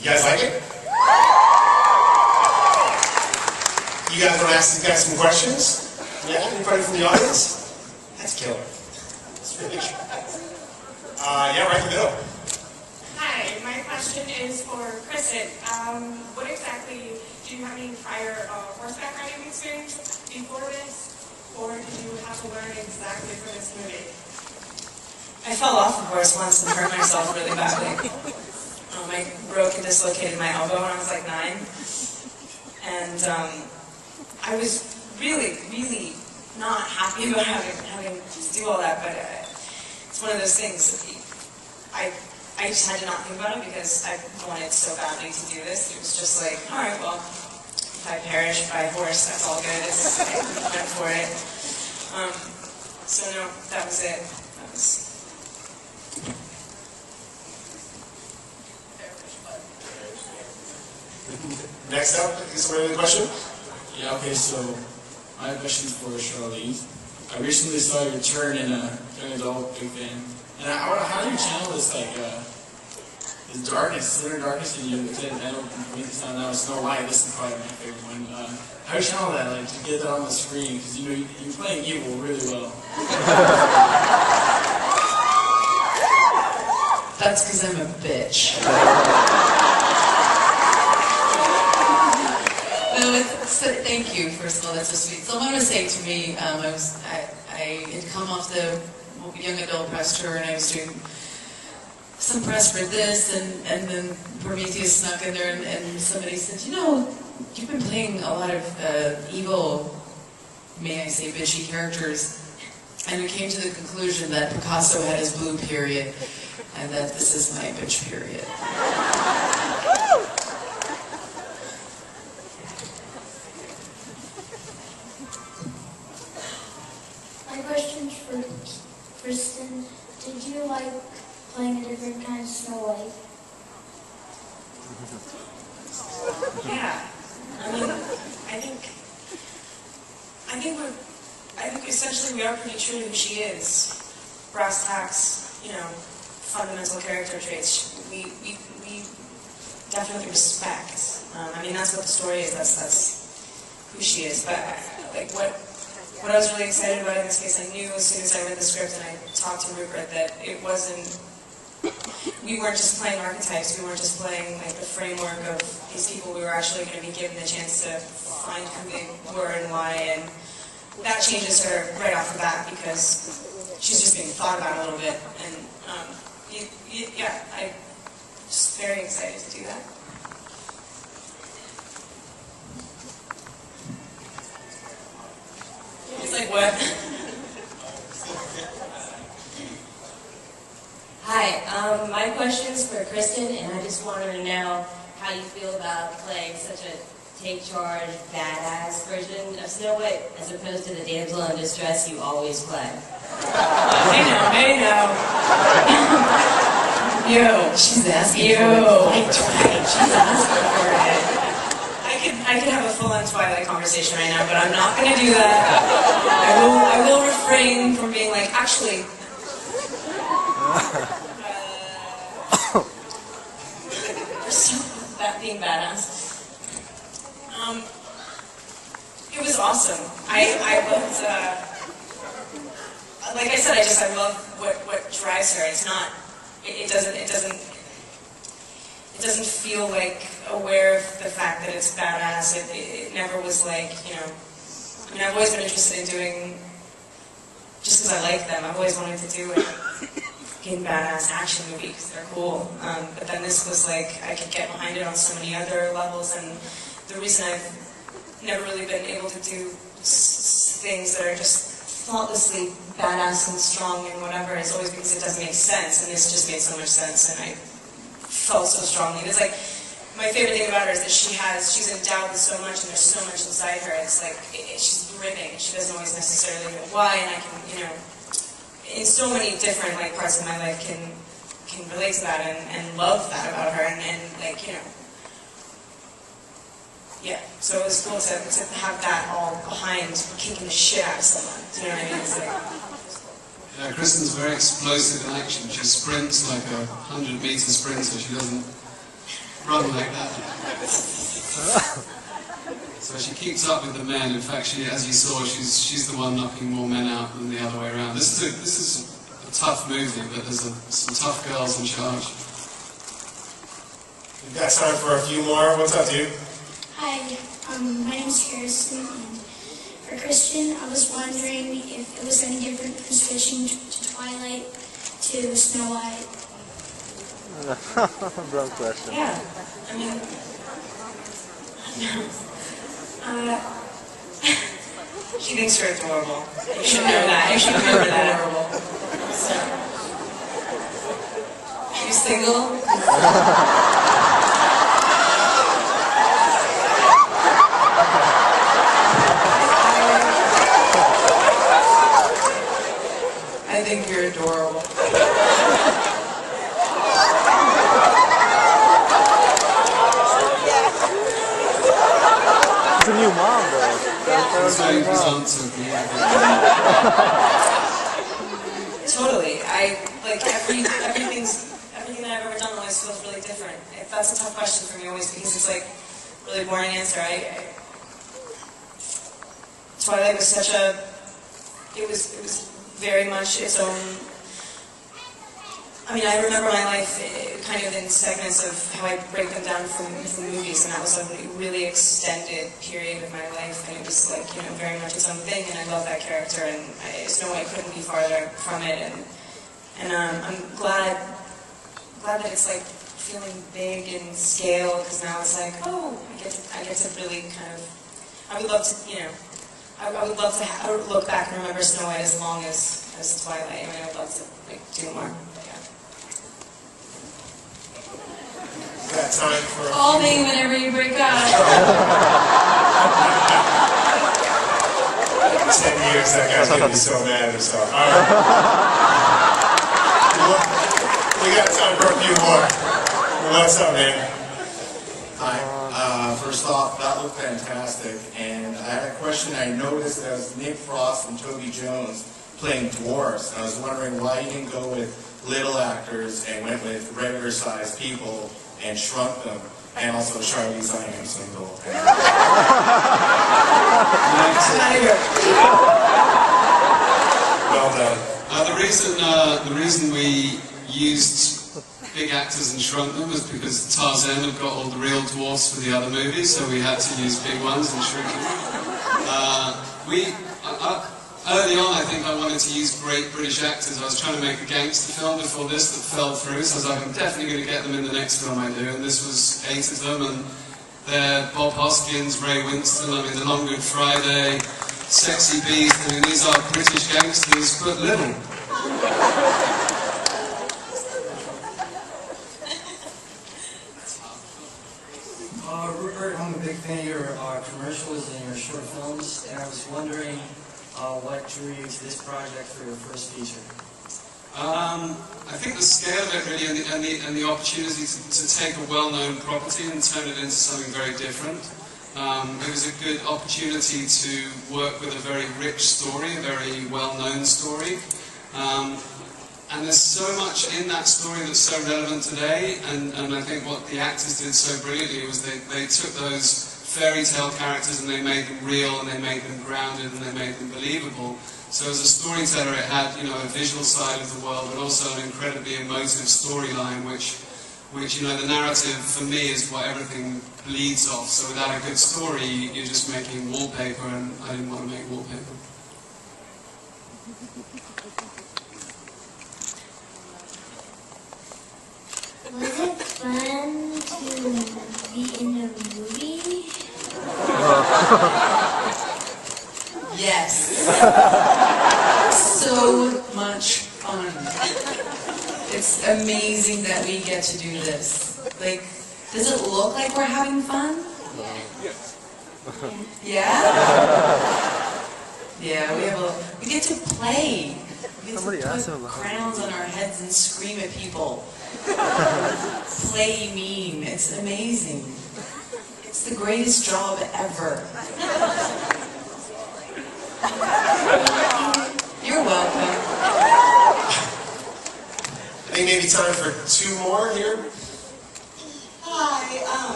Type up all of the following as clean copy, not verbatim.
You guys like it? You guys want to ask these guys some questions? Yeah, anybody from the audience? That's killer. That's really good. Yeah, right in the middle. Hi, my question is for Kristen. What exactly, do you have any prior horseback riding experience before this? Or did you have to learn exactly for this movie? I fell off the horse once and hurt myself really badly. I broke and dislocated my elbow when I was like 9. And I was really, really not happy about having to do all that, but it's one of those things. I just had to not think about it because I wanted so badly to do this. It was just like, all right, well, if I perish by horse, that's all good. I went for it. So no, that was it. That was... Next up, is somebody have a question? Yeah, okay, so my question is for Charlene. I recently saw your turn in a young adult big fan. And how do you channel this, like, this darkness, inner darkness in you? I don't mean to sound now, Snow White, this is probably my favorite one. How do you channel that, like, to get that on the screen? Because, you know, you're playing evil really well. That's because I'm a bitch. Thank you, first of all, that's so sweet. Someone was saying to me, I had come off the young adult press tour and I was doing some press for this, and then Prometheus snuck in there and somebody said, you know, you've been playing a lot of evil, may I say, bitchy characters. And we came to the conclusion that Picasso had his blue period and that this is my bitch period. My question's for Kristen. Did you like playing a different kind of Snow White? Yeah. I mean, I think essentially we are pretty true to who she is. Brass tacks, you know, fundamental character traits. We definitely respect. I mean, that's what the story is. That's who she is. But like what I was really excited about in this case, I knew as soon as I read the script and I talked to Rupert that it wasn't, we weren't just playing archetypes, we weren't just playing like the framework of these people. We were actually going to be given the chance to find who they were and why, and that changes her right off the bat because she's just being thought about a little bit. And yeah, I'm just very excited to do that. It's like, what? Hi, my question's for Kristen, and I just wanted to know how you feel about playing such a take charge, badass version of Snow White, as opposed to the damsel in distress you always play. Hey now. Yo, she's asking for it. She's asking for it. I could have a full-on Twilight conversation right now, but I'm not going to do that. I will refrain from being like, actually, that being badass. It was awesome. I loved, like I said, I love what drives her. It's not, it doesn't feel like aware of the fact that it's badass. It never was like, you know, I mean, I've always been interested in doing, just because I like them, I've always wanted to do a fucking badass action movie because they're cool. But then this was like, I could get behind it on so many other levels, and the reason I've never really been able to do things that are just flawlessly badass and strong and whatever is always because it doesn't make sense, and this just made so much sense, and I felt so strongly. It's like, my favorite thing about her is that she's endowed with so much, and there's so much inside her. It's like, she's brimming. She doesn't always necessarily know why, and I can, you know, in so many different like parts of my life can relate to that and love that about her, and like, you know, yeah. So it was cool to have that all behind kicking the shit out of someone. Do you know what I mean? It's like, yeah, Kristen's very explosive in action. She sprints like a 100-meter sprint, so she doesn't run like that. So she keeps up with the men. In fact, she, as you saw, she's the one knocking more men out than the other way around. This is a tough movie, but there's some tough girls in charge. We've got time for a few more. What's up, dude? Hi, my name's Harrison, and for Christian, I was wondering if it was any different from switching to Twilight to Snow White. Wrong question. Yeah, I mean, she thinks you're adorable. You should know that. You should remember that. So, are you single? I think you're adorable. It's a new mom, though. Totally. I like everything that I've ever done always feels really different. That's a tough question for me always because it's like a really boring answer. Twilight was such a. It was very much its own. I mean, I remember my life kind of in segments of how I break them down from movies, and that was a really extended period of my life, and it was like, you know, very much its own thing, and I love that character, and Snow White couldn't be farther from it, and I'm glad that it's like feeling big in scale, because now it's like, oh, I get to really kind of, I would love to, you know, I would love to look back and remember Snow White as long as Twilight. I mean, I would love to like do more. Got time for Call me whenever you break up. 10 years, that guy's gonna be so mad at himself. All right. We got time for a few more. What's up, man? Hi. First off, that looked fantastic. And I had a question. I noticed there was Nick Frost and Toby Jones playing dwarves. I was wondering why you didn't go with little actors and went with regular-sized people and shrunk them, and also Charlize Theron single. Well done. The reason we used big actors and shrunk them was because Tarzan had got all the real dwarfs for the other movies, so we had to use big ones and shrink them. Early on, I think I wanted to use great British actors. I was trying to make a gangster film before this that fell through, so I was like, I'm definitely going to get them in the next film I do, and this was 8 of them, and they're Bob Hoskins, Ray Winston, I mean, The Long Good Friday, Sexy Beast, I mean, these are British gangsters, but little. Rupert, I'm a big fan of your commercials and your short films, and I was wondering what drew you to this project for your first feature? I think the scale of it really, and the opportunity to take a well-known property and turn it into something very different. It was a good opportunity to work with a very rich story, a very well-known story. And there's so much in that story that's so relevant today, and I think what the actors did so brilliantly was they took those fairy tale characters and they made them real, and they made them grounded, and they made them believable. So as a storyteller, it had, you know, a visual side of the world, but also an incredibly emotive storyline, which you know, the narrative for me is what everything bleeds off. So without a good story, you're just making wallpaper, and I didn't want to make wallpaper. Was it fun to be in a movie? Yes. So much fun. It's amazing that we get to do this. Like, does it look like we're having fun? Yes. Yeah? Yeah, we get to play. We get to put crowns on our heads and scream at people. Play mean. It's amazing. It's the greatest job ever. You're welcome. I think maybe time for 2 more here. Hi,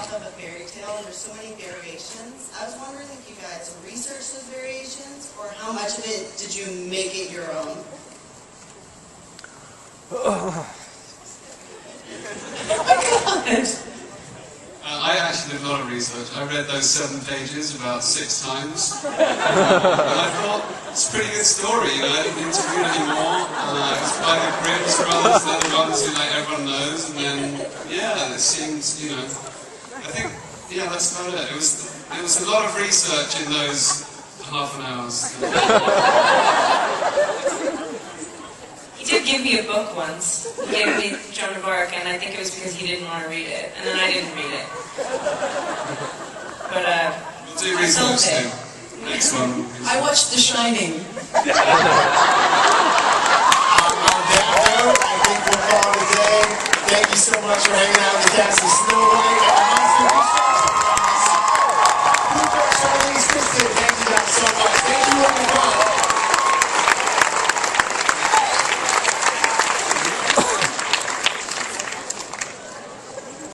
off of a fairy tale, and there's so many variations. I was wondering if you guys researched those variations, or how much of it did you make it your own? I actually did a lot of research. I read those 7 pages about 6 times. And I thought, it's a pretty good story, you know, I didn't interview anymore. It was by the Brits rather than the ones who like everyone knows. And then, yeah, it seems, you know, I think, yeah, that's about it. It was a lot of research in those half an hours. He did give me a book once. He gave me Joan of Arc, and I think it was because he didn't want to read it, and then I didn't read it. But we'll do research then. Next one. I watched The Shining. On that note, I think we'll call it a day. Thank you so much for having me.